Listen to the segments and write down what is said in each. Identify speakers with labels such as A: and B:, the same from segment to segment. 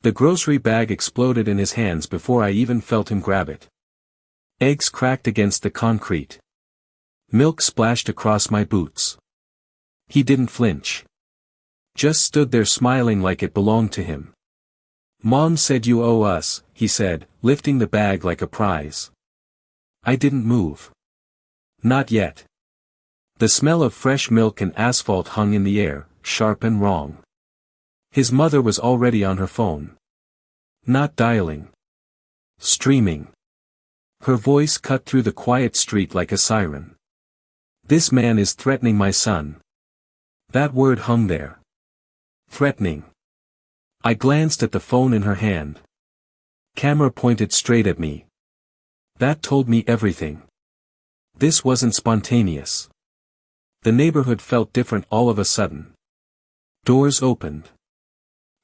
A: The grocery bag exploded in his hands before I even felt him grab it. Eggs cracked against the concrete. Milk splashed across my boots. He didn't flinch. Just stood there smiling like it belonged to him. "Mom said you owe us," he said, lifting the bag like a prize. I didn't move. Not yet. The smell of fresh milk and asphalt hung in the air, sharp and wrong. His mother was already on her phone. Not dialing. Streaming. Her voice cut through the quiet street like a siren. "This man is threatening my son." That word hung there. Threatening. I glanced at the phone in her hand. Camera pointed straight at me. That told me everything. This wasn't spontaneous. The neighborhood felt different all of a sudden. Doors opened.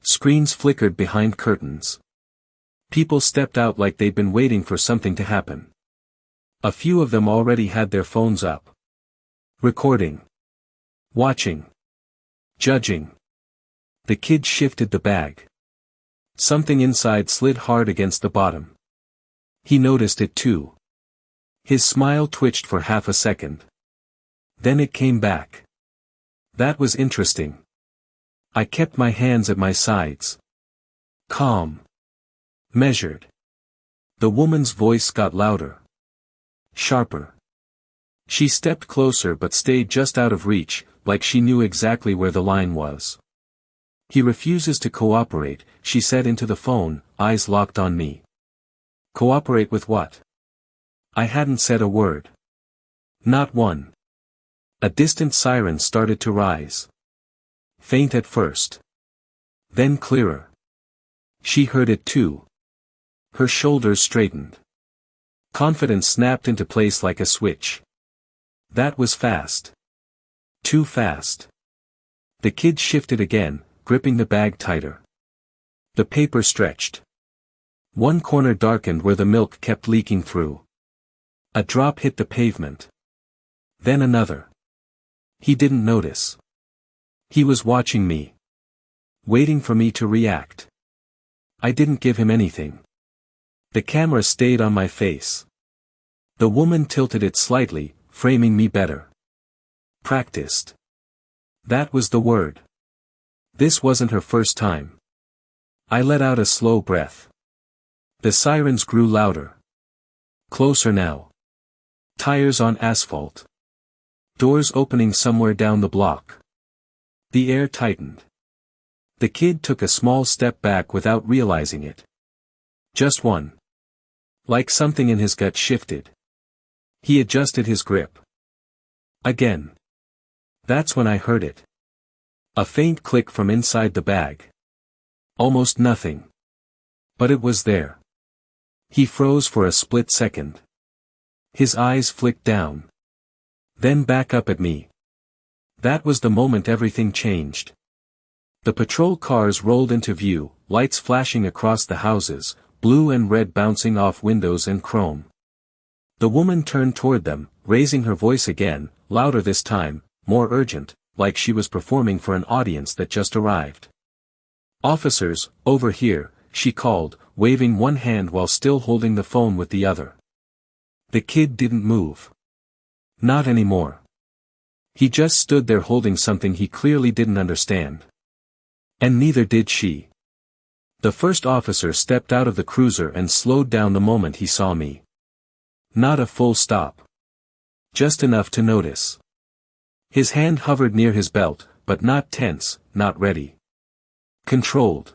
A: Screens flickered behind curtains. People stepped out like they'd been waiting for something to happen. A few of them already had their phones up. Recording. Watching. Judging. The kid shifted the bag. Something inside slid hard against the bottom. He noticed it too. His smile twitched for half a second. Then it came back. That was interesting. I kept my hands at my sides. Calm. Measured. The woman's voice got louder. Sharper. She stepped closer but stayed just out of reach, like she knew exactly where the line was. "He refuses to cooperate," she said into the phone, eyes locked on me. Cooperate with what? I hadn't said a word. Not one. A distant siren started to rise. Faint at first. Then clearer. She heard it too. Her shoulders straightened. Confidence snapped into place like a switch. That was fast. Too fast. The kid shifted again, gripping the bag tighter. The paper stretched. One corner darkened where the milk kept leaking through. A drop hit the pavement. Then another. He didn't notice. He was watching me. Waiting for me to react. I didn't give him anything. The camera stayed on my face. The woman tilted it slightly, framing me better. Practiced. That was the word. This wasn't her first time. I let out a slow breath. The sirens grew louder. Closer now. Tires on asphalt. Doors opening somewhere down the block. The air tightened. The kid took a small step back without realizing it. Just one. Like something in his gut shifted. He adjusted his grip. Again. That's when I heard it. A faint click from inside the bag. Almost nothing. But it was there. He froze for a split second. His eyes flicked down. Then back up at me. That was the moment everything changed. The patrol cars rolled into view, lights flashing across the houses, blue and red bouncing off windows and chrome. The woman turned toward them, raising her voice again, louder this time, more urgent, like she was performing for an audience that just arrived. "Officers, over here," she called, waving one hand while still holding the phone with the other. The kid didn't move. Not anymore. He just stood there holding something he clearly didn't understand. And neither did she. The first officer stepped out of the cruiser and slowed down the moment he saw me. Not a full stop. Just enough to notice. His hand hovered near his belt, but not tense, not ready. Controlled.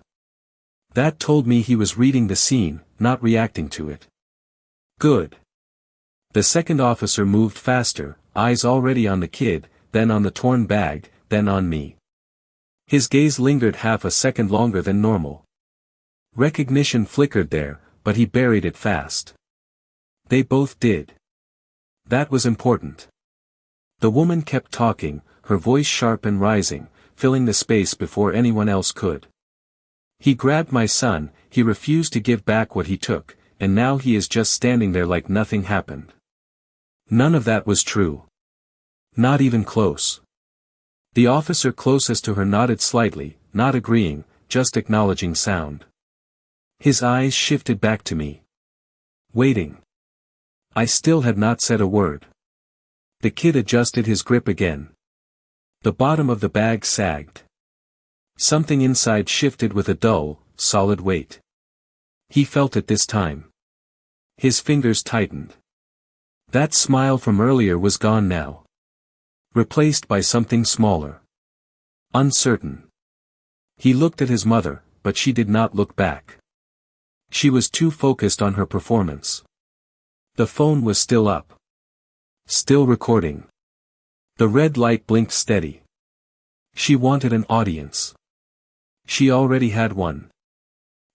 A: That told me he was reading the scene, not reacting to it. Good. The second officer moved faster, eyes already on the kid, then on the torn bag, then on me. His gaze lingered half a second longer than normal. Recognition flickered there, but he buried it fast. They both did. That was important. The woman kept talking, her voice sharp and rising, filling the space before anyone else could. "He grabbed my son, he refused to give back what he took, and now he is just standing there like nothing happened." None of that was true. Not even close. The officer closest to her nodded slightly, not agreeing, just acknowledging sound. His eyes shifted back to me. Waiting. I still had not said a word. The kid adjusted his grip again. The bottom of the bag sagged. Something inside shifted with a dull, solid weight. He felt it this time. His fingers tightened. That smile from earlier was gone now. Replaced by something smaller. Uncertain. He looked at his mother, but she did not look back. She was too focused on her performance. The phone was still up. Still recording. The red light blinked steady. She wanted an audience. She already had one.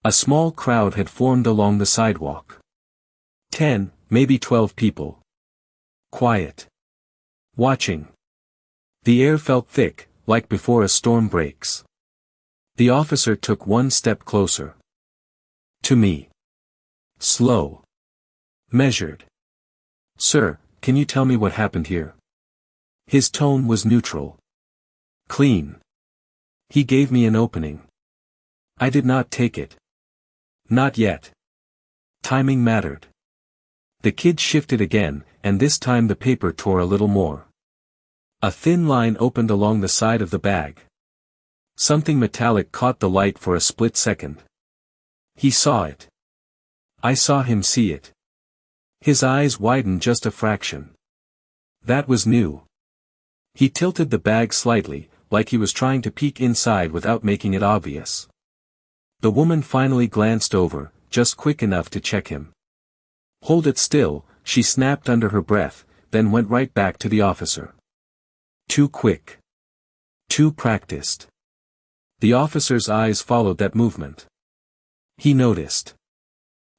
A: A small crowd had formed along the sidewalk. 10, maybe 12 people. Quiet. Watching. The air felt thick, like before a storm breaks. The officer took one step closer. To me. Slow. Measured. Sir, can you tell me what happened here? His tone was neutral. Clean. He gave me an opening. I did not take it. Not yet. Timing mattered. The kid shifted again, and this time the paper tore a little more. A thin line opened along the side of the bag. Something metallic caught the light for a split second. He saw it. I saw him see it. His eyes widened just a fraction. That was new. He tilted the bag slightly, like he was trying to peek inside without making it obvious. The woman finally glanced over, just quick enough to check him. Hold it still, she snapped under her breath, then went right back to the officer. Too quick. Too practiced. The officer's eyes followed that movement. He noticed.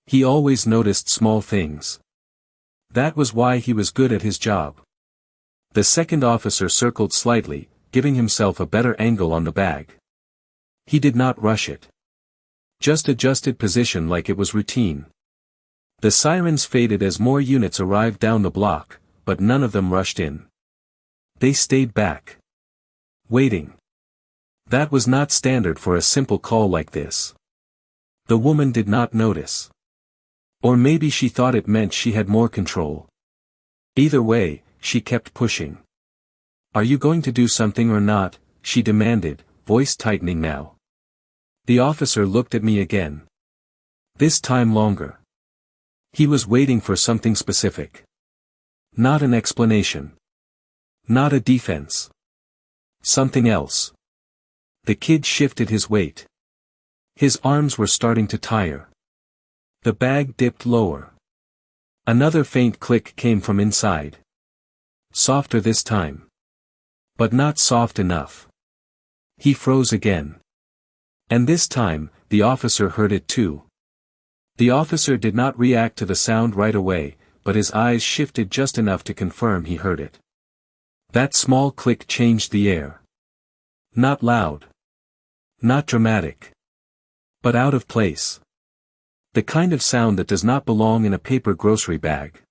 A: He always noticed small things. That was why he was good at his job. The second officer circled slightly, giving himself a better angle on the bag. He did not rush it. Just adjusted position like it was routine. The sirens faded as more units arrived down the block, but none of them rushed in. They stayed back. Waiting. That was not standard for a simple call like this. The woman did not notice. Or maybe she thought it meant she had more control. Either way, she kept pushing. Are you going to do something or not? She demanded, voice tightening now. The officer looked at me again. This time longer. He was waiting for something specific. Not an explanation. Not a defense. Something else. The kid shifted his weight. His arms were starting to tire. The bag dipped lower. Another faint click came from inside. Softer this time. But not soft enough. He froze again. And this time, the officer heard it too. The officer did not react to the sound right away, but his eyes shifted just enough to confirm he heard it. That small click changed the air. Not loud. Not dramatic. But out of place. The kind of sound that does not belong in a paper grocery bag.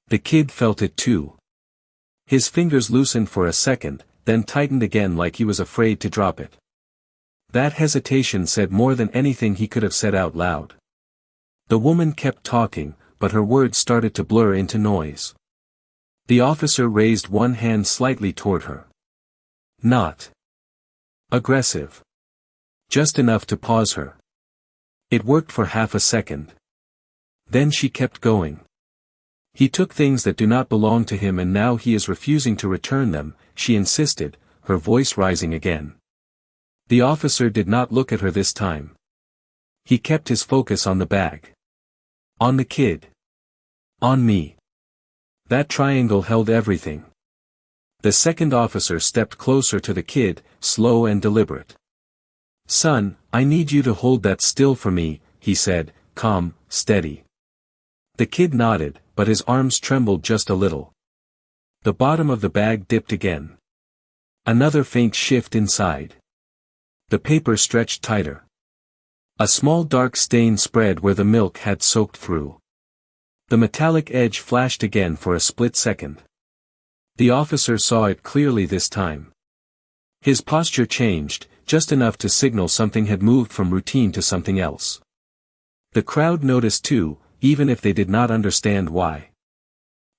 A: The kid felt it too. His fingers loosened for a second, then tightened again like he was afraid to drop it. That hesitation said more than anything he could have said out loud. The woman kept talking, but her words started to blur into noise. The officer raised one hand slightly toward her. Not aggressive. Just enough to pause her. It worked for half a second. Then she kept going. He took things that do not belong to him and now he is refusing to return them, she insisted, her voice rising again. The officer did not look at her this time. He kept his focus on the bag. On the kid. On me. That triangle held everything. The second officer stepped closer to the kid, slow and deliberate. Son, I need you to hold that still for me, he said, calm, steady. The kid nodded, but his arms trembled just a little. The bottom of the bag dipped again. Another faint shift inside. The paper stretched tighter. A small dark stain spread where the milk had soaked through. The metallic edge flashed again for a split second. The officer saw it clearly this time. His posture changed, just enough to signal something had moved from routine to something else. The crowd noticed too, even if they did not understand why.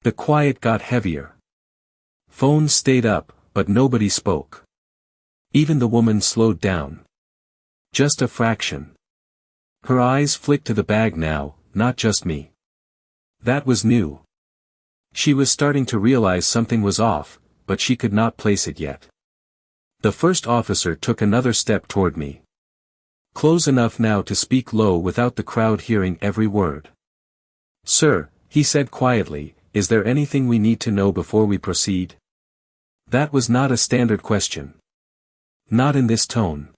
A: The quiet got heavier. Phones stayed up, but nobody spoke. Even the woman slowed down. Just a fraction. Her eyes flicked to the bag now, not just me. That was new. She was starting to realize something was off, but she could not place it yet. The first officer took another step toward me. Close enough now to speak low without the crowd hearing every word. "Sir," he said quietly, "is there anything we need to know before we proceed?" That was not a standard question. Not in this tone.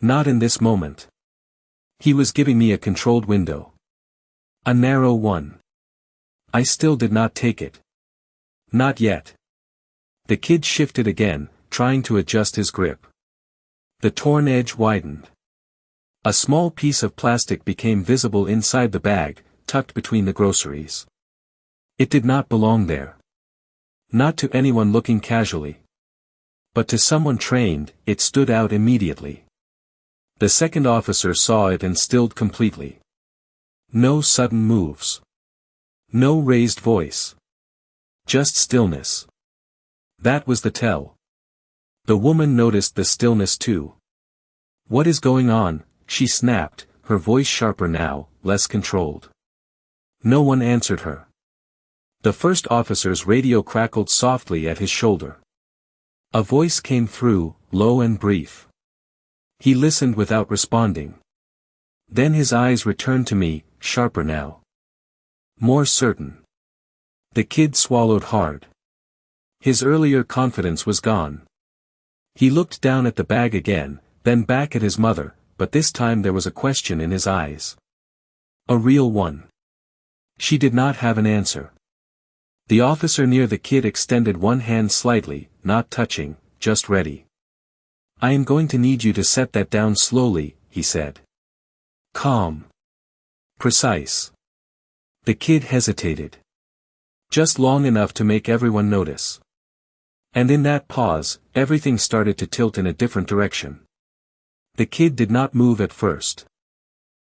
A: Not in this moment. He was giving me a controlled window. A narrow one. I still did not take it. Not yet. The kid shifted again, trying to adjust his grip. The torn edge widened. A small piece of plastic became visible inside the bag, tucked between the groceries. It did not belong there. Not to anyone looking casually. But to someone trained, it stood out immediately. The second officer saw it and stilled completely. No sudden moves. No raised voice. Just stillness. That was the tell. The woman noticed the stillness too. "What is going on?" she snapped, her voice sharper now, less controlled. No one answered her. The first officer's radio crackled softly at his shoulder. A voice came through, low and brief. He listened without responding. Then his eyes returned to me, sharper now. More certain. The kid swallowed hard. His earlier confidence was gone. He looked down at the bag again, then back at his mother, but this time there was a question in his eyes. A real one. She did not have an answer. The officer near the kid extended one hand slightly, not touching, just ready. "I am going to need you to set that down slowly," he said. Calm. Precise. The kid hesitated. Just long enough to make everyone notice. And in that pause, everything started to tilt in a different direction. The kid did not move at first.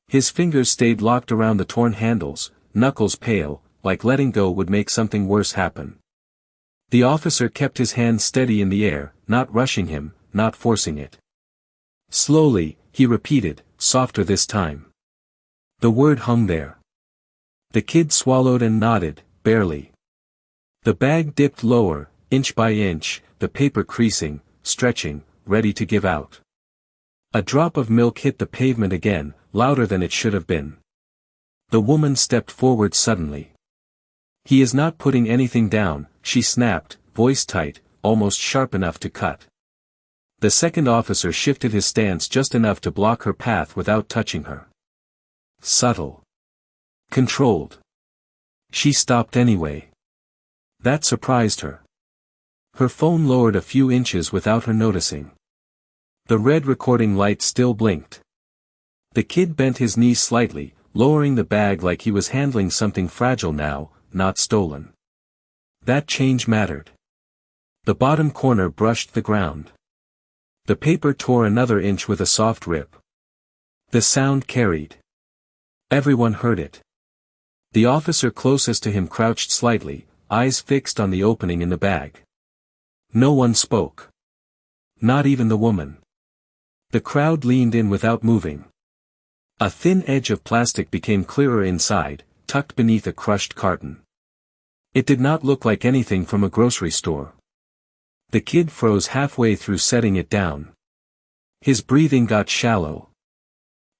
A: His fingers stayed locked around the torn handles, knuckles pale, like letting go would make something worse happen. The officer kept his hand steady in the air, not rushing him, not forcing it. Slowly, he repeated, softer this time. The word hung there. The kid swallowed and nodded, barely. The bag dipped lower, inch by inch, the paper creasing, stretching, ready to give out. A drop of milk hit the pavement again, louder than it should have been. The woman stepped forward suddenly. "He is not putting anything down," she snapped, voice tight, almost sharp enough to cut. The second officer shifted his stance just enough to block her path without touching her. Subtle. Controlled. She stopped anyway. That surprised her. Her phone lowered a few inches without her noticing. The red recording light still blinked. The kid bent his knees slightly, lowering the bag like he was handling something fragile now, not stolen. That change mattered. The bottom corner brushed the ground. The paper tore another inch with a soft rip. The sound carried. Everyone heard it. The officer closest to him crouched slightly, eyes fixed on the opening in the bag. No one spoke. Not even the woman. The crowd leaned in without moving. A thin edge of plastic became clearer inside, tucked beneath a crushed carton. It did not look like anything from a grocery store. The kid froze halfway through setting it down. His breathing got shallow.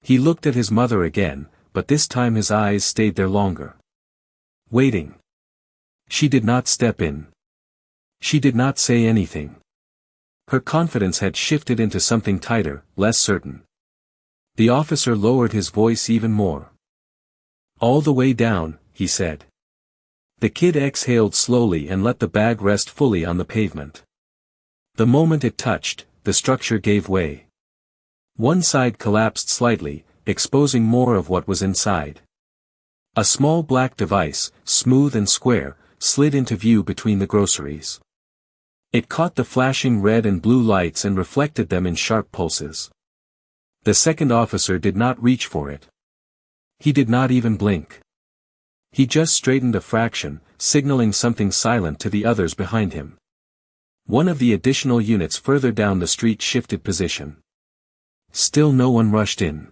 A: He looked at his mother again, but this time his eyes stayed there longer. Waiting. She did not step in. She did not say anything. Her confidence had shifted into something tighter, less certain. The officer lowered his voice even more. "All the way down," he said. The kid exhaled slowly and let the bag rest fully on the pavement. The moment it touched, the structure gave way. One side collapsed slightly, exposing more of what was inside. A small black device, smooth and square, slid into view between the groceries. It caught the flashing red and blue lights and reflected them in sharp pulses. The second officer did not reach for it. He did not even blink. He just straightened a fraction, signaling something silent to the others behind him. One of the additional units further down the street shifted position. Still no one rushed in.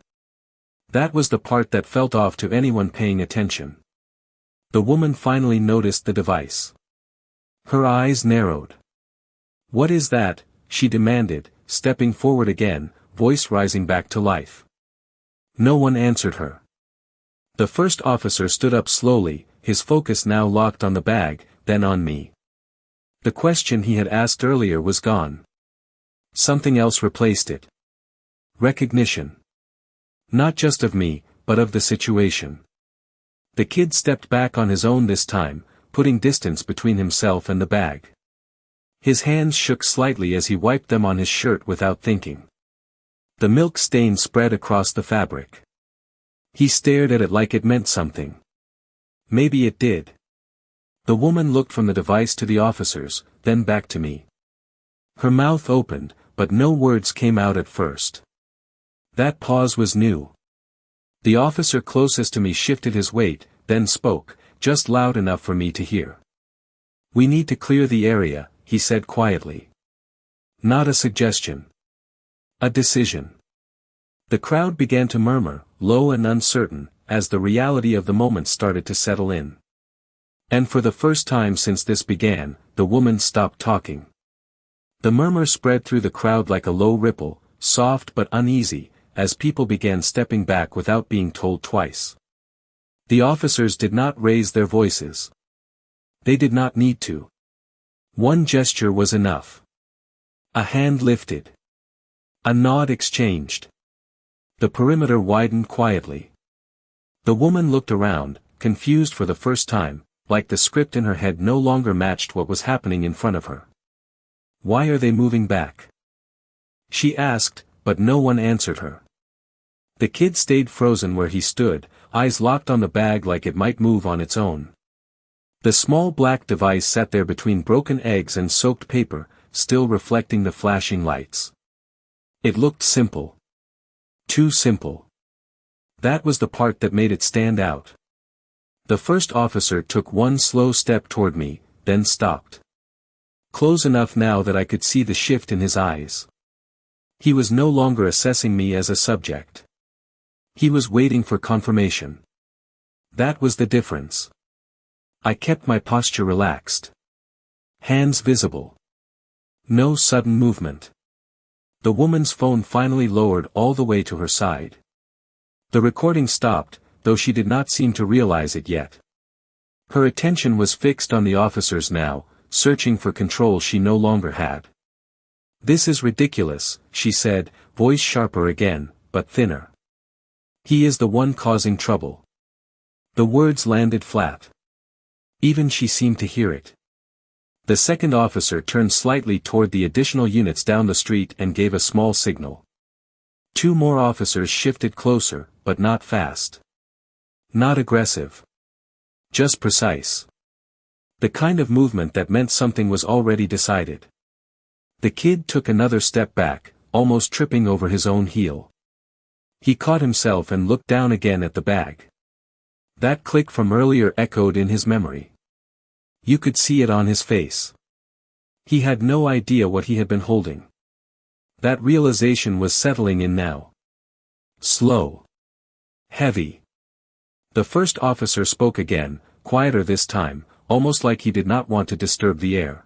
A: That was the part that felt off to anyone paying attention. The woman finally noticed the device. Her eyes narrowed. "What is that?" she demanded, stepping forward again, voice rising back to life. No one answered her. The first officer stood up slowly, his focus now locked on the bag, then on me. The question he had asked earlier was gone. Something else replaced it. Recognition. Not just of me, but of the situation. The kid stepped back on his own this time, putting distance between himself and the bag. His hands shook slightly as he wiped them on his shirt without thinking. The milk stain spread across the fabric. He stared at it like it meant something. Maybe it did. The woman looked from the device to the officers, then back to me. Her mouth opened, but no words came out at first. That pause was new. The officer closest to me shifted his weight, then spoke, just loud enough for me to hear. "We need to clear the area," he said quietly. Not a suggestion. A decision. The crowd began to murmur, low and uncertain, as the reality of the moment started to settle in. And for the first time since this began, the woman stopped talking. The murmur spread through the crowd like a low ripple, soft but uneasy, as people began stepping back without being told twice. The officers did not raise their voices. They did not need to. One gesture was enough. A hand lifted. A nod exchanged. The perimeter widened quietly. The woman looked around, confused for the first time, like the script in her head no longer matched what was happening in front of her. "Why are they moving back?" she asked, but no one answered her. The kid stayed frozen where he stood, eyes locked on the bag like it might move on its own. The small black device sat there between broken eggs and soaked paper, still reflecting the flashing lights. It looked simple. Too simple. That was the part that made it stand out. The first officer took one slow step toward me, then stopped. Close enough now that I could see the shift in his eyes. He was no longer assessing me as a subject. He was waiting for confirmation. That was the difference. I kept my posture relaxed. Hands visible. No sudden movement. The woman's phone finally lowered all the way to her side. The recording stopped, though she did not seem to realize it yet. Her attention was fixed on the officers now, searching for control she no longer had. "This is ridiculous," she said, voice sharper again, but thinner. "He is the one causing trouble." The words landed flat. Even she seemed to hear it. The second officer turned slightly toward the additional units down the street and gave a small signal. Two more officers shifted closer, but not fast. Not aggressive. Just precise. The kind of movement that meant something was already decided. The kid took another step back, almost tripping over his own heel. He caught himself and looked down again at the bag. That click from earlier echoed in his memory. You could see it on his face. He had no idea what he had been holding. That realization was settling in now. Slow. Heavy. The first officer spoke again, quieter this time, almost like he did not want to disturb the air.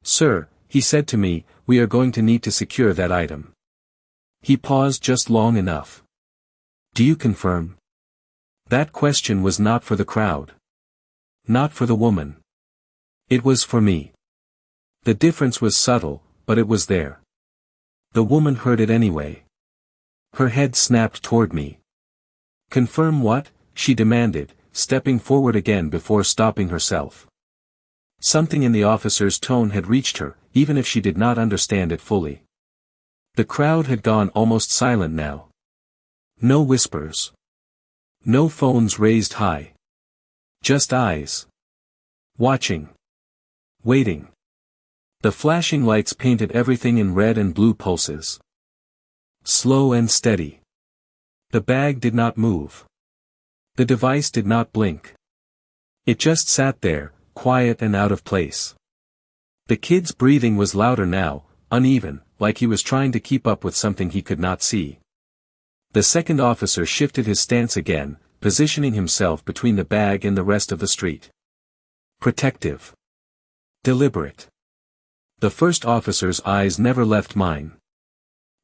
A: "Sir," he said to me, "we are going to need to secure that item." He paused just long enough. "Do you confirm?" That question was not for the crowd. Not for the woman. It was for me. The difference was subtle, but it was there. The woman heard it anyway. Her head snapped toward me. "Confirm what?" she demanded, stepping forward again before stopping herself. Something in the officer's tone had reached her, even if she did not understand it fully. The crowd had gone almost silent now. No whispers. No phones raised high. Just eyes. Watching. Waiting. The flashing lights painted everything in red and blue pulses. Slow and steady. The bag did not move. The device did not blink. It just sat there, quiet and out of place. The kid's breathing was louder now, uneven, like he was trying to keep up with something he could not see. The second officer shifted his stance again, positioning himself between the bag and the rest of the street. Protective. Deliberate. The first officer's eyes never left mine.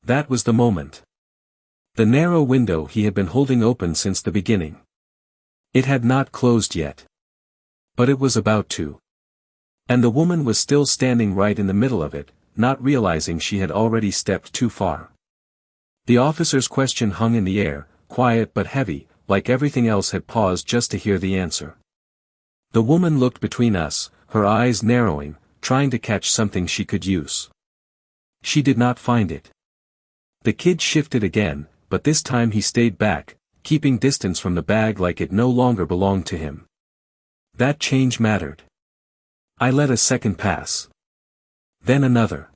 A: That was the moment. The narrow window he had been holding open since the beginning. It had not closed yet. But it was about to. And the woman was still standing right in the middle of it, not realizing she had already stepped too far. The officer's question hung in the air, quiet but heavy, like everything else had paused just to hear the answer. The woman looked between us, her eyes narrowing, trying to catch something she could use. She did not find it. The kid shifted again, but this time he stayed back, keeping distance from the bag like it no longer belonged to him. That change mattered. I let a second pass. Then another.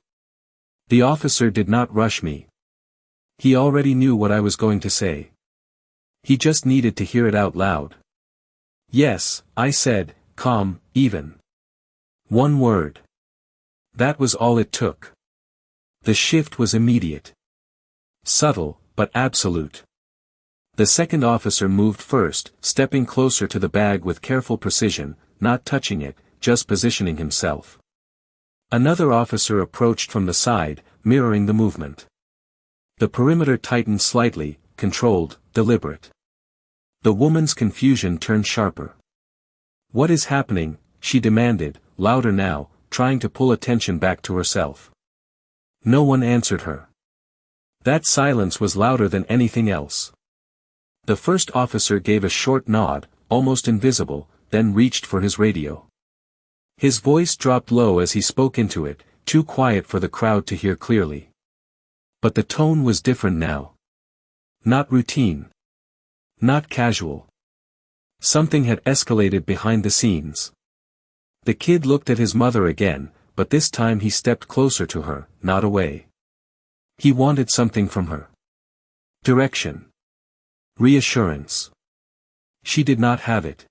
A: The officer did not rush me. He already knew what I was going to say. He just needed to hear it out loud. Yes, I said, calm, even. One word. That was all it took. The shift was immediate. Subtle, but absolute. The second officer moved first, stepping closer to the bag with careful precision, not touching it, just positioning himself. Another officer approached from the side, mirroring the movement. The perimeter tightened slightly, controlled, deliberate. The woman's confusion turned sharper. What is happening? She demanded, louder now, trying to pull attention back to herself. No one answered her. That silence was louder than anything else. The first officer gave a short nod, almost invisible, then reached for his radio. His voice dropped low as he spoke into it, too quiet for the crowd to hear clearly. But the tone was different now. Not routine. Not casual. Something had escalated behind the scenes. The kid looked at his mother again, but this time he stepped closer to her, not away. He wanted something from her. Direction. Reassurance. She did not have it.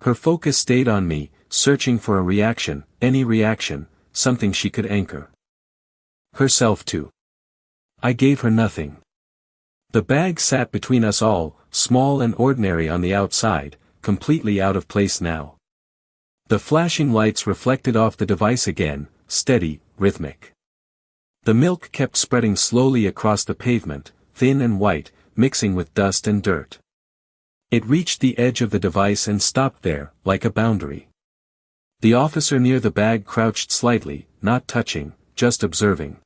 A: Her focus stayed on me, searching for a reaction, any reaction, something she could anchor herself to. I gave her nothing. The bag sat between us all, small and ordinary on the outside, completely out of place now. The flashing lights reflected off the device again, steady, rhythmic. The milk kept spreading slowly across the pavement, thin and white, mixing with dust and dirt. It reached the edge of the device and stopped there, like a boundary. The officer near the bag crouched slightly, not touching, just observing.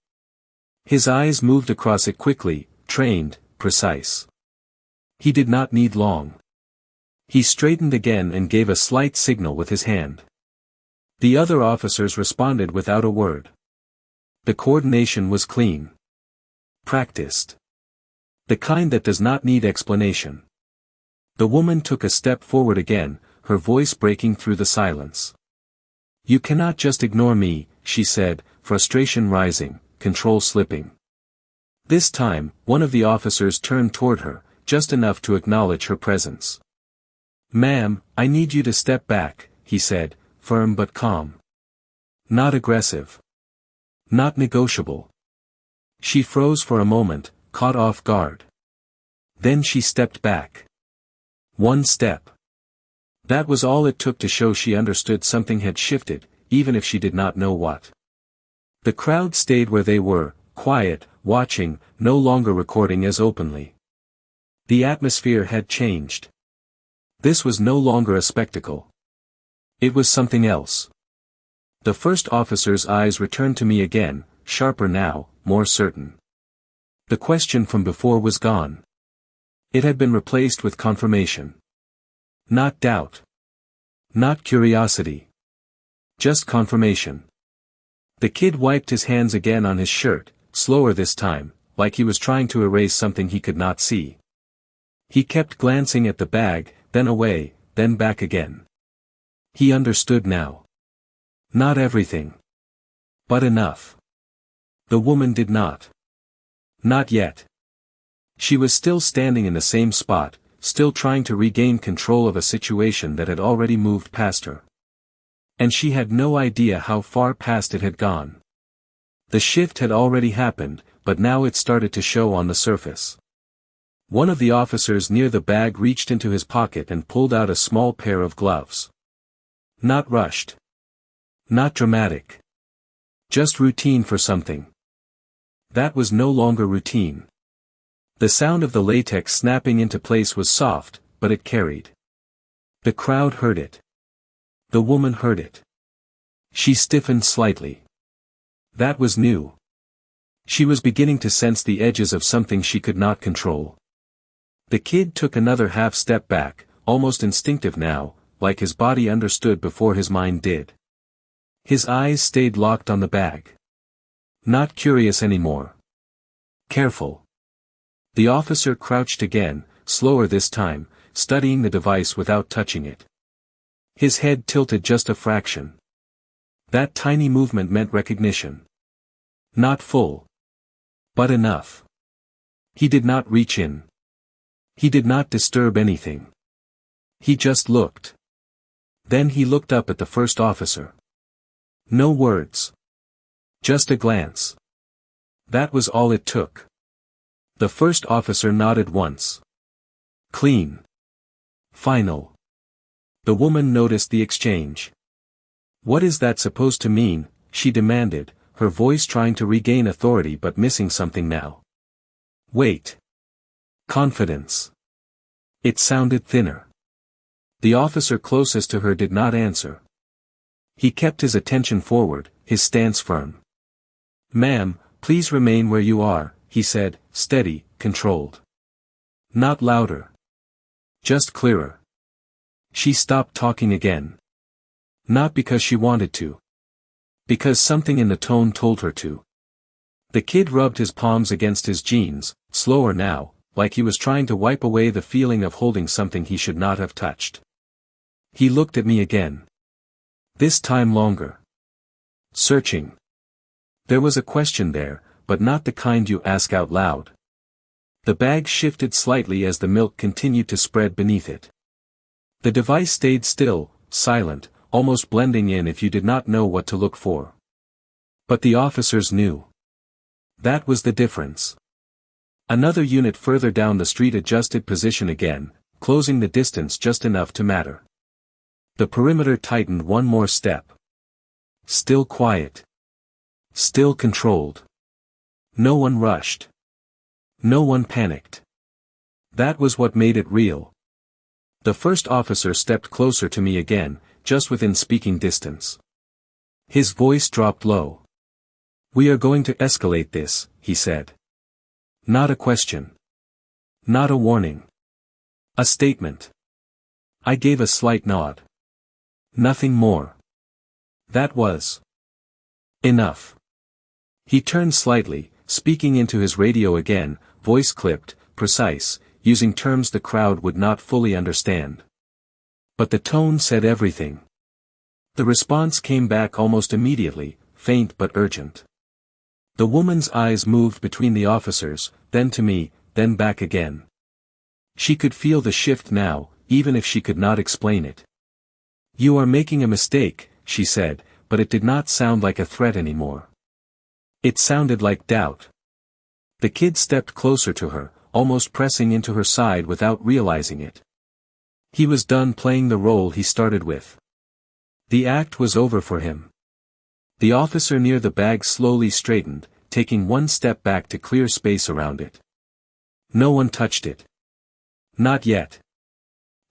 A: His eyes moved across it quickly, trained, precise. He did not need long. He straightened again and gave a slight signal with his hand. The other officers responded without a word. The coordination was clean. Practiced. The kind that does not need explanation. The woman took a step forward again, her voice breaking through the silence. You cannot just ignore me, she said, frustration rising, control slipping. This time, one of the officers turned toward her, just enough to acknowledge her presence. Ma'am, I need you to step back, he said, firm but calm. Not aggressive. Not negotiable. She froze for a moment, caught off guard. Then she stepped back. One step. That was all it took to show she understood something had shifted, even if she did not know what. The crowd stayed where they were, quiet, watching, no longer recording as openly. The atmosphere had changed. This was no longer a spectacle. It was something else. The first officer's eyes returned to me again, sharper now, more certain. The question from before was gone. It had been replaced with confirmation. Not doubt. Not curiosity. Just confirmation. The kid wiped his hands again on his shirt, slower this time, like he was trying to erase something he could not see. He kept glancing at the bag, then away, then back again. He understood now. Not everything. But enough. The woman did not. Not yet. She was still standing in the same spot, still trying to regain control of a situation that had already moved past her. And she had no idea how far past it had gone. The shift had already happened, but now it started to show on the surface. One of the officers near the bag reached into his pocket and pulled out a small pair of gloves. Not rushed. Not dramatic. Just routine for something. That was no longer routine. The sound of the latex snapping into place was soft, but it carried. The crowd heard it. The woman heard it. She stiffened slightly. That was new. She was beginning to sense the edges of something she could not control. The kid took another half step back, almost instinctive now, like his body understood before his mind did. His eyes stayed locked on the bag. Not curious anymore. Careful. The officer crouched again, slower this time, studying the device without touching it. His head tilted just a fraction. That tiny movement meant recognition. Not full. But enough. He did not reach in. He did not disturb anything. He just looked. Then he looked up at the first officer. No words. Just a glance. That was all it took. The first officer nodded once. Clean. Final. The woman noticed the exchange. What is that supposed to mean? She demanded, her voice trying to regain authority but missing something now. Wait. Confidence. It sounded thinner. The officer closest to her did not answer. He kept his attention forward, his stance firm. Ma'am, please remain where you are, he said, steady, controlled. Not louder. Just clearer. She stopped talking again. Not because she wanted to. Because something in the tone told her to. The kid rubbed his palms against his jeans, slower now, like he was trying to wipe away the feeling of holding something he should not have touched. He looked at me again. This time longer. Searching. There was a question there, but not the kind you ask out loud. The bag shifted slightly as the milk continued to spread beneath it. The device stayed still, silent, almost blending in if you did not know what to look for. But the officers knew. That was the difference. Another unit further down the street adjusted position again, closing the distance just enough to matter. The perimeter tightened one more step. Still quiet. Still controlled. No one rushed. No one panicked. That was what made it real. The first officer stepped closer to me again, just within speaking distance. His voice dropped low. We are going to escalate this, he said. Not a question. Not a warning. A statement. I gave a slight nod. Nothing more. That was enough. He turned slightly, speaking into his radio again, voice clipped, precise, using terms the crowd would not fully understand. But the tone said everything. The response came back almost immediately, faint but urgent. The woman's eyes moved between the officers, then to me, then back again. She could feel the shift now, even if she could not explain it. You are making a mistake, she said, but it did not sound like a threat anymore. It sounded like doubt. The kid stepped closer to her, almost pressing into her side without realizing it. He was done playing the role he started with. The act was over for him. The officer near the bag slowly straightened, taking one step back to clear space around it. No one touched it. Not yet.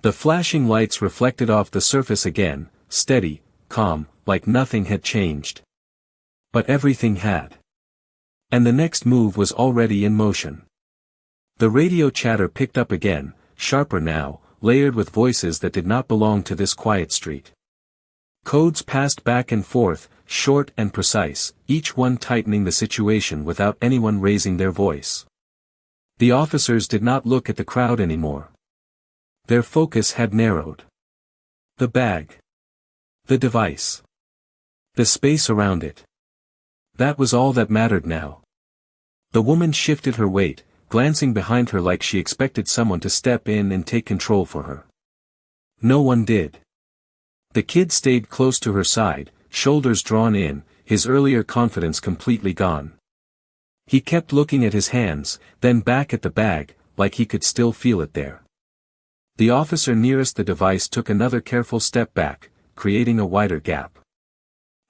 A: The flashing lights reflected off the surface again, steady, calm, like nothing had changed. But everything had. And the next move was already in motion. The radio chatter picked up again, sharper now, layered with voices that did not belong to this quiet street. Codes passed back and forth, short and precise, each one tightening the situation without anyone raising their voice. The officers did not look at the crowd anymore. Their focus had narrowed. The bag. The device. The space around it. That was all that mattered now. The woman shifted her weight, glancing behind her like she expected someone to step in and take control for her. No one did. The kid stayed close to her side, shoulders drawn in, his earlier confidence completely gone. He kept looking at his hands, then back at the bag, like he could still feel it there. The officer nearest the device took another careful step back, creating a wider gap.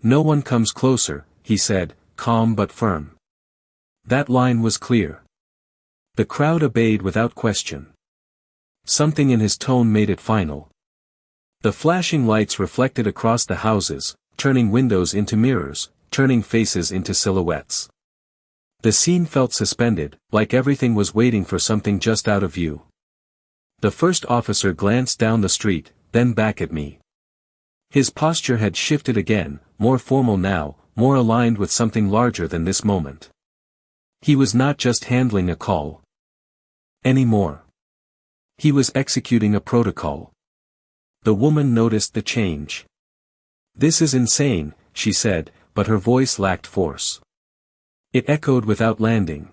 A: "No one comes closer," he said, calm but firm. That line was clear. The crowd obeyed without question. Something in his tone made it final. The flashing lights reflected across the houses, turning windows into mirrors, turning faces into silhouettes. The scene felt suspended, like everything was waiting for something just out of view. The first officer glanced down the street, then back at me. His posture had shifted again, more formal now, more aligned with something larger than this moment. He was not just handling a call anymore. He was executing a protocol. The woman noticed the change. "This is insane," she said, but her voice lacked force. It echoed without landing.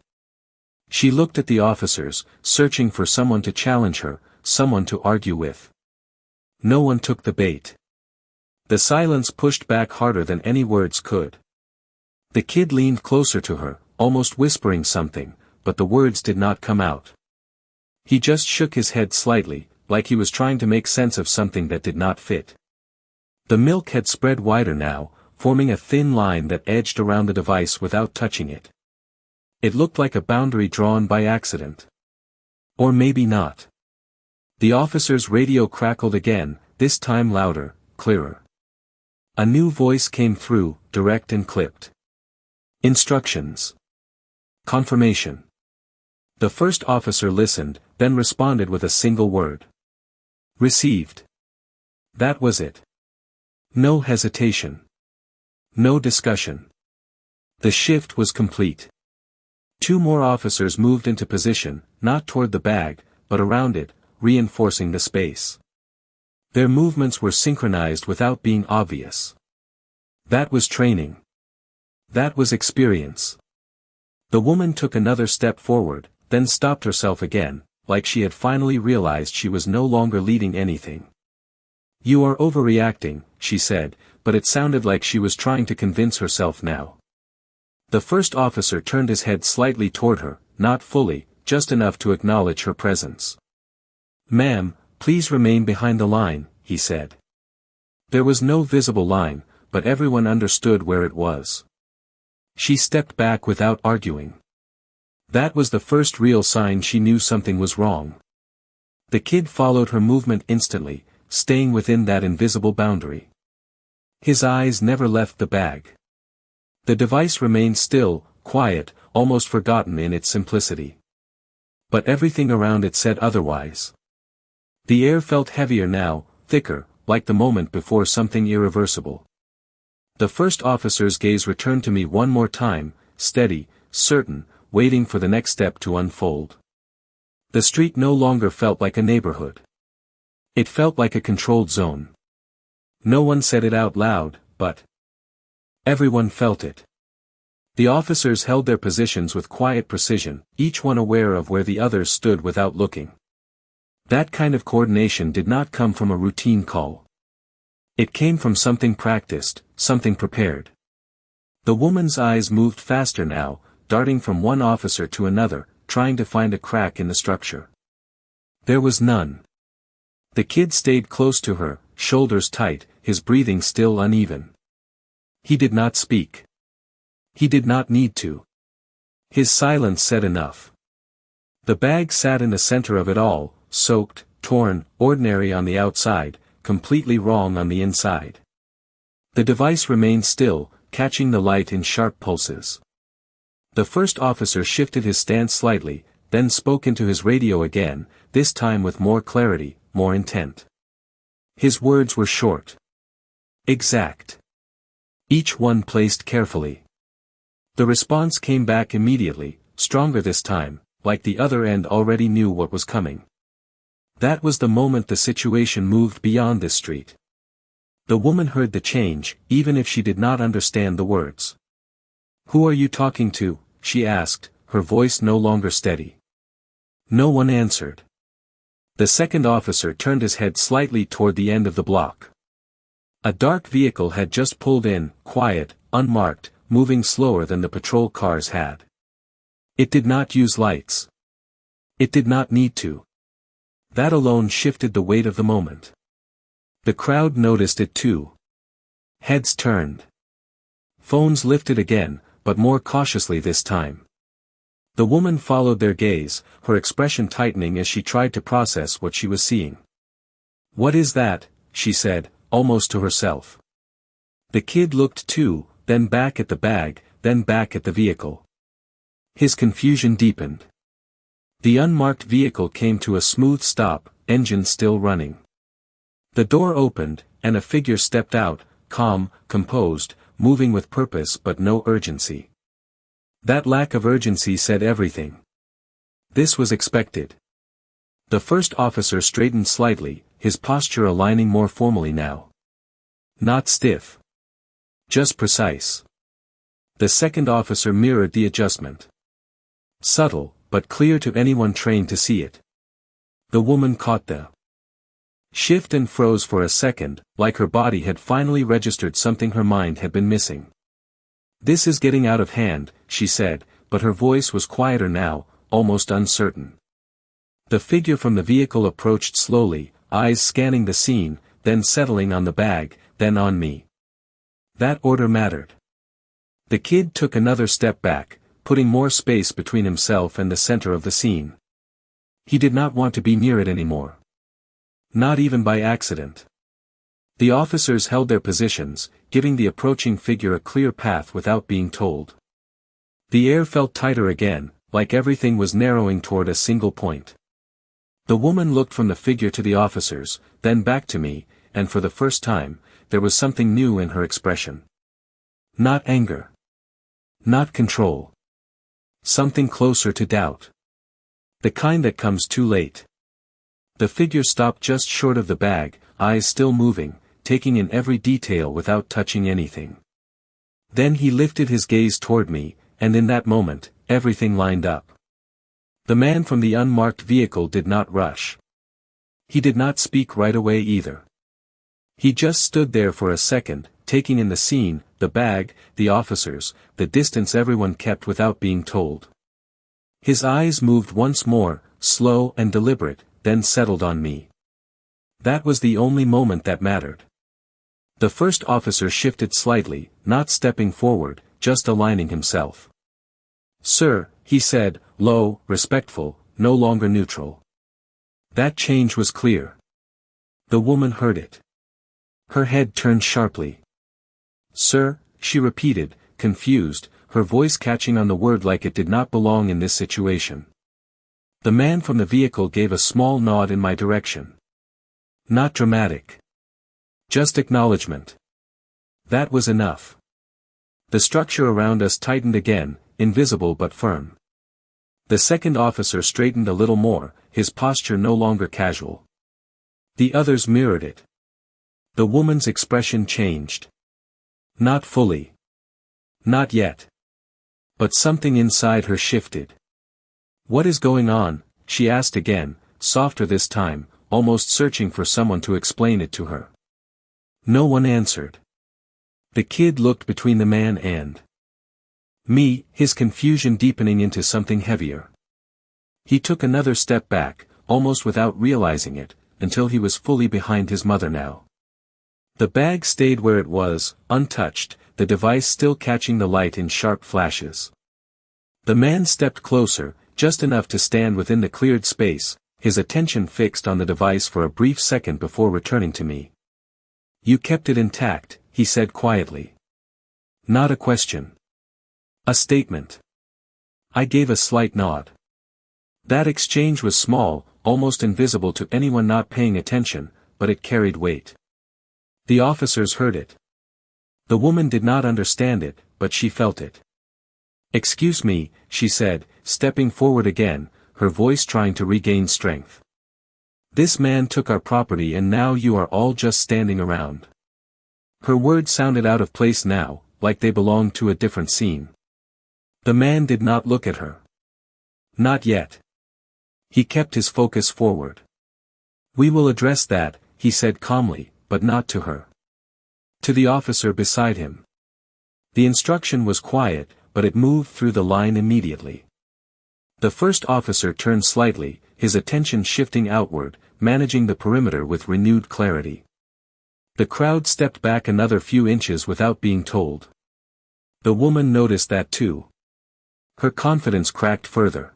A: She looked at the officers, searching for someone to challenge her, someone to argue with. No one took the bait. The silence pushed back harder than any words could. The kid leaned closer to her, almost whispering something, but the words did not come out. He just shook his head slightly, like he was trying to make sense of something that did not fit. The milk had spread wider now, forming a thin line that edged around the device without touching it. It looked like a boundary drawn by accident. Or maybe not. The officer's radio crackled again, this time louder, clearer. A new voice came through, direct and clipped. "Instructions. Confirmation." The first officer listened, then responded with a single word. "Received." That was it. No hesitation. No discussion. The shift was complete. Two more officers moved into position, not toward the bag, but around it, reinforcing the space. Their movements were synchronized without being obvious. That was training. That was experience. The woman took another step forward, then stopped herself again, like she had finally realized she was no longer leading anything. "You are overreacting," she said, but it sounded like she was trying to convince herself now. The first officer turned his head slightly toward her, not fully, just enough to acknowledge her presence. "Ma'am, please remain behind the line," he said. There was no visible line, but everyone understood where it was. She stepped back without arguing. That was the first real sign she knew something was wrong. The kid followed her movement instantly, staying within that invisible boundary. His eyes never left the bag. The device remained still, quiet, almost forgotten in its simplicity. But everything around it said otherwise. The air felt heavier now, thicker, like the moment before something irreversible. The first officer's gaze returned to me one more time, steady, certain, waiting for the next step to unfold. The street no longer felt like a neighborhood. It felt like a controlled zone. No one said it out loud, but everyone felt it. The officers held their positions with quiet precision, each one aware of where the others stood without looking. That kind of coordination did not come from a routine call. It came from something practiced, something prepared. The woman's eyes moved faster now, darting from one officer to another, trying to find a crack in the structure. There was none. The kid stayed close to her, shoulders tight, his breathing still uneven. He did not speak. He did not need to. His silence said enough. The bag sat in the center of it all, soaked, torn, ordinary on the outside, completely wrong on the inside. The device remained still, catching the light in sharp pulses. The first officer shifted his stance slightly, then spoke into his radio again, this time with more clarity, more intent. His words were short. Exact. Each one placed carefully. The response came back immediately, stronger this time, like the other end already knew what was coming. That was the moment the situation moved beyond this street. The woman heard the change, even if she did not understand the words. "Who are you talking to?" she asked, her voice no longer steady. No one answered. The second officer turned his head slightly toward the end of the block. A dark vehicle had just pulled in, quiet, unmarked, moving slower than the patrol cars had. It did not use lights. It did not need to. That alone shifted the weight of the moment. The crowd noticed it too. Heads turned. Phones lifted again, but more cautiously this time. The woman followed their gaze, her expression tightening as she tried to process what she was seeing. "What is that?" she said, almost to herself. The kid looked too, then back at the bag, then back at the vehicle. His confusion deepened. The unmarked vehicle came to a smooth stop, engine still running. The door opened, and a figure stepped out, calm, composed, moving with purpose but no urgency. That lack of urgency said everything. This was expected. The first officer straightened slightly, his posture aligning more formally now. Not stiff. Just precise. The second officer mirrored the adjustment. Subtle, but clear to anyone trained to see it. The woman caught the shift and froze for a second, like her body had finally registered something her mind had been missing. "This is getting out of hand," she said, but her voice was quieter now, almost uncertain. The figure from the vehicle approached slowly, eyes scanning the scene, then settling on the bag, then on me. That order mattered. The kid took another step back, putting more space between himself and the center of the scene. He did not want to be near it anymore. Not even by accident. The officers held their positions, giving the approaching figure a clear path without being told. The air felt tighter again, like everything was narrowing toward a single point. The woman looked from the figure to the officers, then back to me, and for the first time, there was something new in her expression. Not anger. Not control. Something closer to doubt. The kind that comes too late. The figure stopped just short of the bag, eyes still moving, taking in every detail without touching anything. Then he lifted his gaze toward me, and in that moment, everything lined up. The man from the unmarked vehicle did not rush. He did not speak right away either. He just stood there for a second, taking in the scene, the bag, the officers, the distance everyone kept without being told. His eyes moved once more, slow and deliberate, then settled on me. That was the only moment that mattered. The first officer shifted slightly, not stepping forward, just aligning himself. "Sir," he said, low, respectful, no longer neutral. That change was clear. The woman heard it. Her head turned sharply. "Sir," she repeated, confused, her voice catching on the word like it did not belong in this situation. The man from the vehicle gave a small nod in my direction. Not dramatic. Just acknowledgement. That was enough. The structure around us tightened again, invisible but firm. The second officer straightened a little more, his posture no longer casual. The others mirrored it. The woman's expression changed. Not fully. Not yet. But something inside her shifted. "What is going on?" she asked again, softer this time, almost searching for someone to explain it to her. No one answered. The kid looked between the man and me, his confusion deepening into something heavier. He took another step back, almost without realizing it, until he was fully behind his mother now. The bag stayed where it was, untouched, the device still catching the light in sharp flashes. The man stepped closer, just enough to stand within the cleared space, his attention fixed on the device for a brief second before returning to me. "You kept it intact," he said quietly. Not a question. A statement. I gave a slight nod. That exchange was small, almost invisible to anyone not paying attention, but it carried weight. The officers heard it. The woman did not understand it, but she felt it. "Excuse me," she said, stepping forward again, her voice trying to regain strength. "This man took our property and now you are all just standing around." Her words sounded out of place now, like they belonged to a different scene. The man did not look at her. Not yet. He kept his focus forward. "We will address that," he said calmly, but not to her. To the officer beside him. The instruction was quiet, but it moved through the line immediately. The first officer turned slightly, his attention shifting outward, managing the perimeter with renewed clarity. The crowd stepped back another few inches without being told. The woman noticed that too. Her confidence cracked further.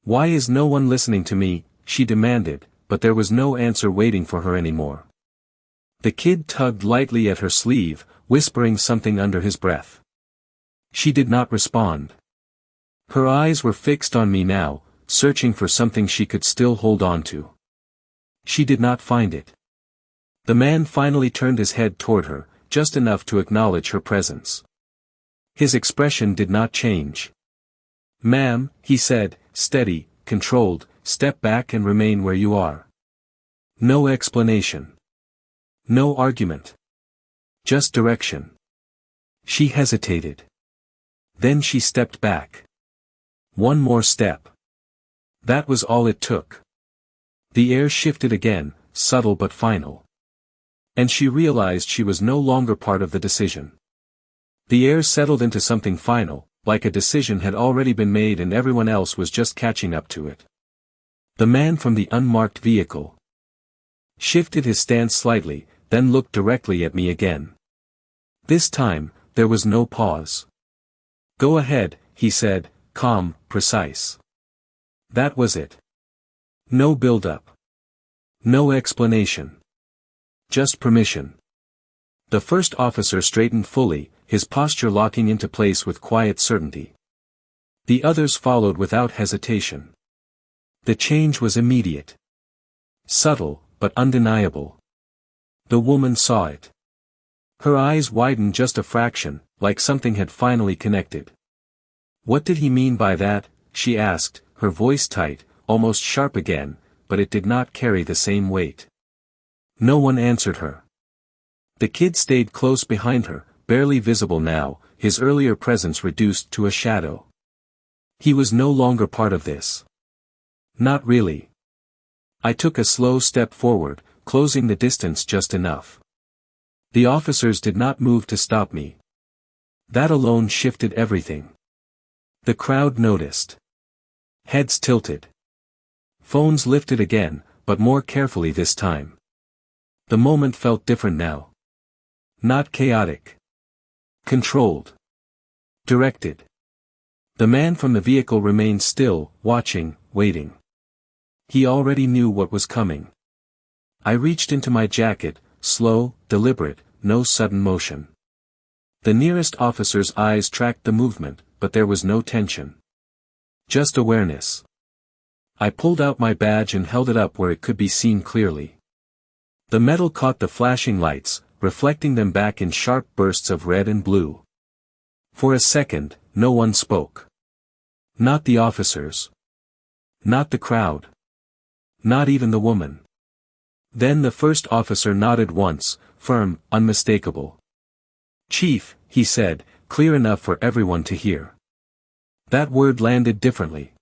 A: "Why is no one listening to me?" she demanded, but there was no answer waiting for her anymore. The kid tugged lightly at her sleeve, whispering something under his breath. She did not respond. Her eyes were fixed on me now, searching for something she could still hold on to. She did not find it. The man finally turned his head toward her, just enough to acknowledge her presence. His expression did not change. "Ma'am," he said, steady, controlled, "step back and remain where you are." No explanation. No argument. Just direction. She hesitated. Then she stepped back. One more step. That was all it took. The air shifted again, subtle but final. And she realized she was no longer part of the decision. The air settled into something final, like a decision had already been made and everyone else was just catching up to it. The man from the unmarked vehicle shifted his stance slightly, then looked directly at me again. This time, there was no pause. "Go ahead," he said, calm, precise. That was it. No build-up. No explanation. Just permission. The first officer straightened fully, his posture locking into place with quiet certainty. The others followed without hesitation. The change was immediate. Subtle, but undeniable. The woman saw it. Her eyes widened just a fraction, like something had finally connected. "What did he mean by that?" she asked, her voice tight, almost sharp again, but it did not carry the same weight. No one answered her. The kid stayed close behind her, barely visible now, his earlier presence reduced to a shadow. He was no longer part of this. Not really. I took a slow step forward, closing the distance just enough. The officers did not move to stop me. That alone shifted everything. The crowd noticed. Heads tilted. Phones lifted again, but more carefully this time. The moment felt different now. Not chaotic. Controlled. Directed. The man from the vehicle remained still, watching, waiting. He already knew what was coming. I reached into my jacket, slow, deliberate, no sudden motion. The nearest officer's eyes tracked the movement, but there was no tension. Just awareness. I pulled out my badge and held it up where it could be seen clearly. The metal caught the flashing lights, reflecting them back in sharp bursts of red and blue. For a second, no one spoke. Not the officers. Not the crowd. Not even the woman. Then the first officer nodded once, firm, unmistakable. "Chief," he said, clear enough for everyone to hear. That word landed differently.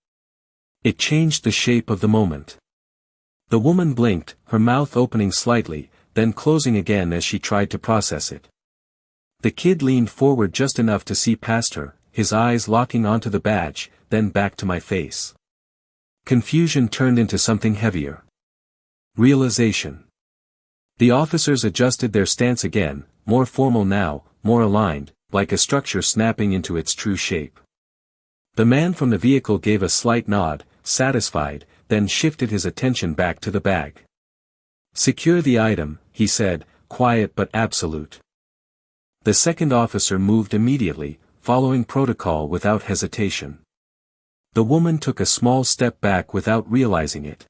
A: It changed the shape of the moment. The woman blinked, her mouth opening slightly, then closing again as she tried to process it. The kid leaned forward just enough to see past her, his eyes locking onto the badge, then back to my face. Confusion turned into something heavier. Realization. The officers adjusted their stance again, more formal now, more aligned, like a structure snapping into its true shape. The man from the vehicle gave a slight nod, satisfied, then shifted his attention back to the bag. "Secure the item," he said, quiet but absolute. The second officer moved immediately, following protocol without hesitation. The woman took a small step back without realizing it.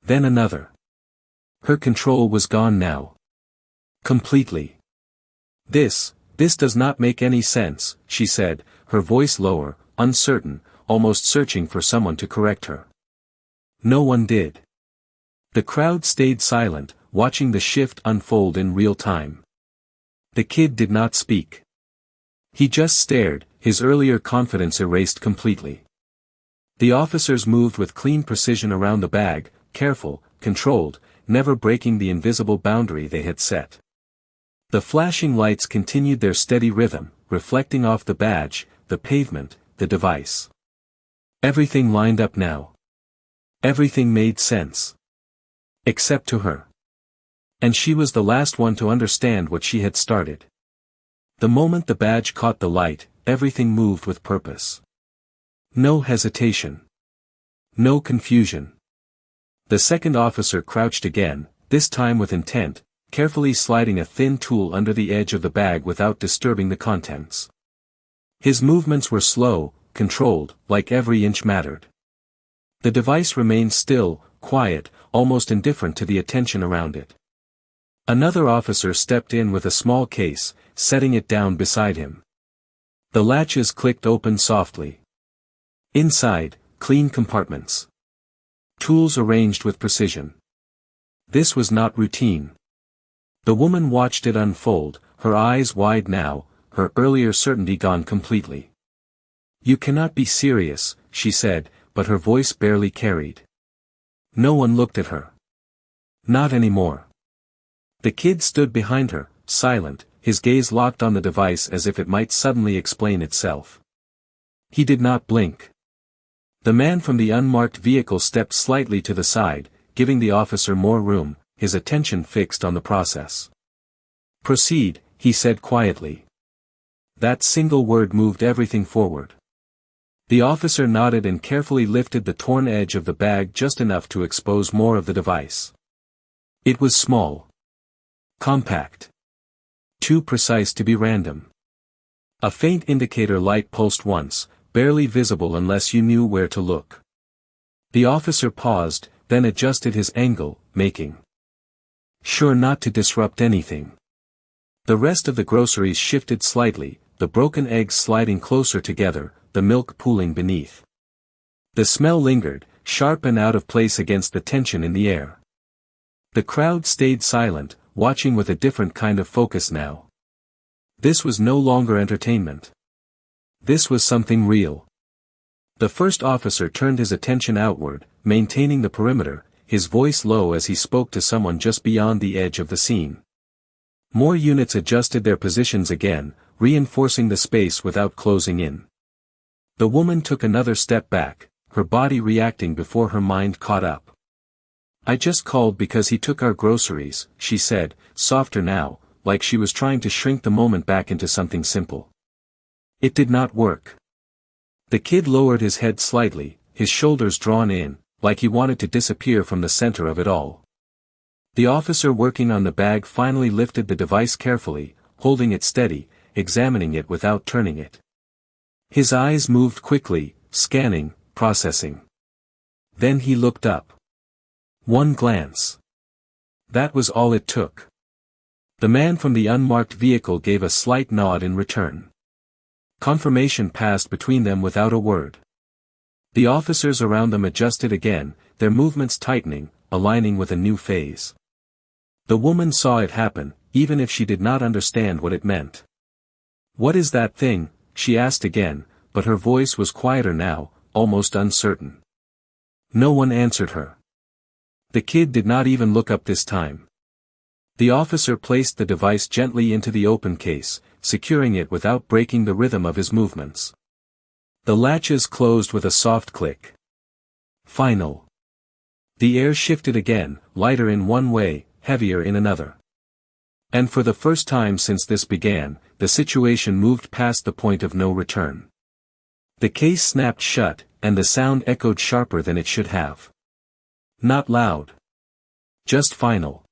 A: Then another. Her control was gone now. Completely. This does not make any sense," she said, her voice lower, uncertain, almost searching for someone to correct her. No one did. The crowd stayed silent, watching the shift unfold in real time. The kid did not speak. He just stared, his earlier confidence erased completely. The officers moved with clean precision around the bag, careful, controlled, never breaking the invisible boundary they had set. The flashing lights continued their steady rhythm, reflecting off the badge, the pavement, the device. Everything lined up now. Everything made sense. Except to her. And she was the last one to understand what she had started. The moment the badge caught the light, everything moved with purpose. No hesitation. No confusion. The second officer crouched again, this time with intent, carefully sliding a thin tool under the edge of the bag without disturbing the contents. His movements were slow, controlled, like every inch mattered. The device remained still, quiet, almost indifferent to the attention around it. Another officer stepped in with a small case, setting it down beside him. The latches clicked open softly. Inside, clean compartments. Tools arranged with precision. This was not routine. The woman watched it unfold, her eyes wide now, her earlier certainty gone completely. "You cannot be serious," she said, but her voice barely carried. No one looked at her. Not anymore. The kid stood behind her, silent, his gaze locked on the device as if it might suddenly explain itself. He did not blink. The man from the unmarked vehicle stepped slightly to the side, giving the officer more room, his attention fixed on the process. "Proceed," he said quietly. That single word moved everything forward. The officer nodded and carefully lifted the torn edge of the bag just enough to expose more of the device. It was small. Compact. Too precise to be random. A faint indicator light pulsed once, barely visible unless you knew where to look. The officer paused, then adjusted his angle, making sure not to disrupt anything. The rest of the groceries shifted slightly, the broken eggs sliding closer together, the milk pooling beneath. The smell lingered, sharp and out of place against the tension in the air. The crowd stayed silent, watching with a different kind of focus now. This was no longer entertainment. This was something real. The first officer turned his attention outward, maintaining the perimeter, his voice low as he spoke to someone just beyond the edge of the scene. More units adjusted their positions again, reinforcing the space without closing in. The woman took another step back, her body reacting before her mind caught up. "I just called because he took our groceries," she said, softer now, like she was trying to shrink the moment back into something simple. It did not work. The kid lowered his head slightly, his shoulders drawn in, like he wanted to disappear from the center of it all. The officer working on the bag finally lifted the device carefully, holding it steady, examining it without turning it. His eyes moved quickly, scanning, processing. Then he looked up. One glance. That was all it took. The man from the unmarked vehicle gave a slight nod in return. Confirmation passed between them without a word. The officers around them adjusted again, their movements tightening, aligning with a new phase. The woman saw it happen, even if she did not understand what it meant. "What is that thing?" she asked again, but her voice was quieter now, almost uncertain. No one answered her. The kid did not even look up this time. The officer placed the device gently into the open case, securing it without breaking the rhythm of his movements. The latches closed with a soft click. Final. The air shifted again, lighter in one way, heavier in another. And for the first time since this began, the situation moved past the point of no return. The case snapped shut, and the sound echoed sharper than it should have. Not loud. Just final.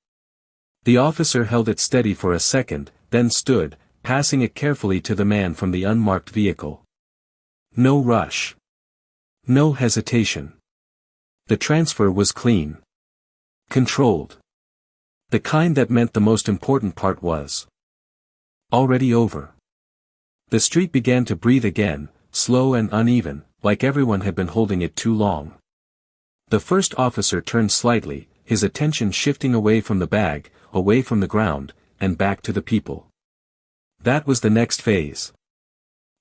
A: The officer held it steady for a second, then stood, passing it carefully to the man from the unmarked vehicle. No rush. No hesitation. The transfer was clean. Controlled. The kind that meant the most important part was already over. The street began to breathe again, slow and uneven, like everyone had been holding it too long. The first officer turned slightly, his attention shifting away from the bag, away from the ground, and back to the people. That was the next phase.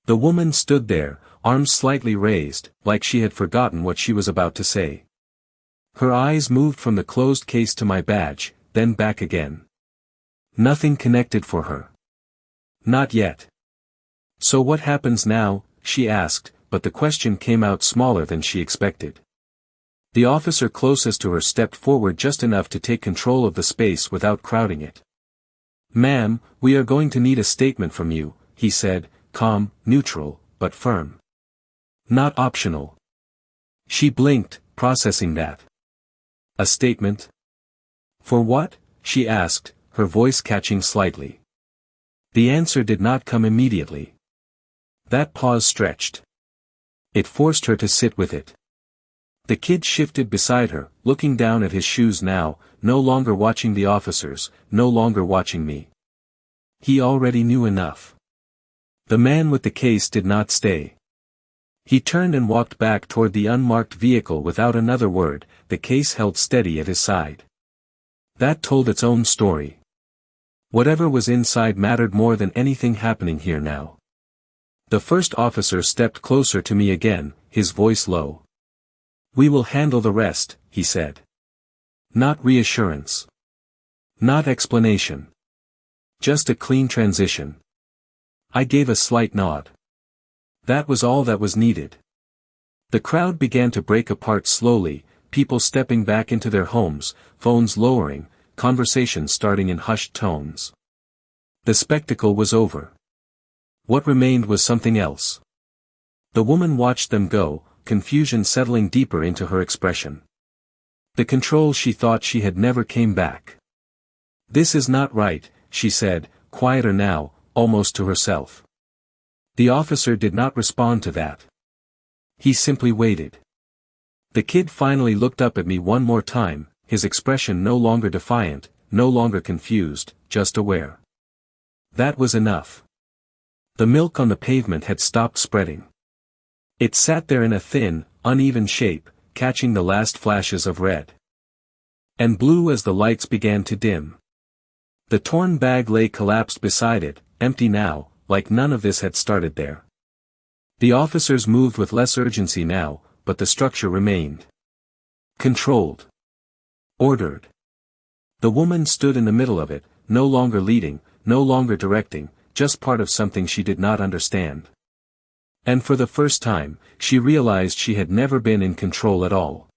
A: The woman stood there, arms slightly raised, like she had forgotten what she was about to say. Her eyes moved from the closed case to my badge, then back again. Nothing connected for her. Not yet. So what happens now? She asked, but the question came out smaller than she expected. The officer closest to her stepped forward just enough to take control of the space without crowding it. "Ma'am, we are going to need a statement from you," he said, calm, neutral, but firm. "Not optional." She blinked, processing that. "A statement? For what?" she asked, her voice catching slightly. The answer did not come immediately. That pause stretched. It forced her to sit with it. The kid shifted beside her, looking down at his shoes now, no longer watching the officers, no longer watching me. He already knew enough. The man with the case did not stay. He turned and walked back toward the unmarked vehicle without another word, the case held steady at his side. That told its own story. Whatever was inside mattered more than anything happening here now. The first officer stepped closer to me again, his voice low. "We will handle the rest," he said. Not reassurance. Not explanation. Just a clean transition. I gave a slight nod. That was all that was needed. The crowd began to break apart slowly, people stepping back into their homes, phones lowering, conversations starting in hushed tones. The spectacle was over. What remained was something else. The woman watched them go, confusion settling deeper into her expression. The control she thought she had never came back. "This is not right," she said, quieter now, almost to herself. The officer did not respond to that. He simply waited. The kid finally looked up at me one more time, his expression no longer defiant, no longer confused, just aware. That was enough. The milk on the pavement had stopped spreading. It sat there in a thin, uneven shape, catching the last flashes of red and blue as the lights began to dim. The torn bag lay collapsed beside it, empty now, like none of this had started there. The officers moved with less urgency now, but the structure remained. Controlled. Ordered. The woman stood in the middle of it, no longer leading, no longer directing, just part of something she did not understand. And for the first time, she realized she had never been in control at all.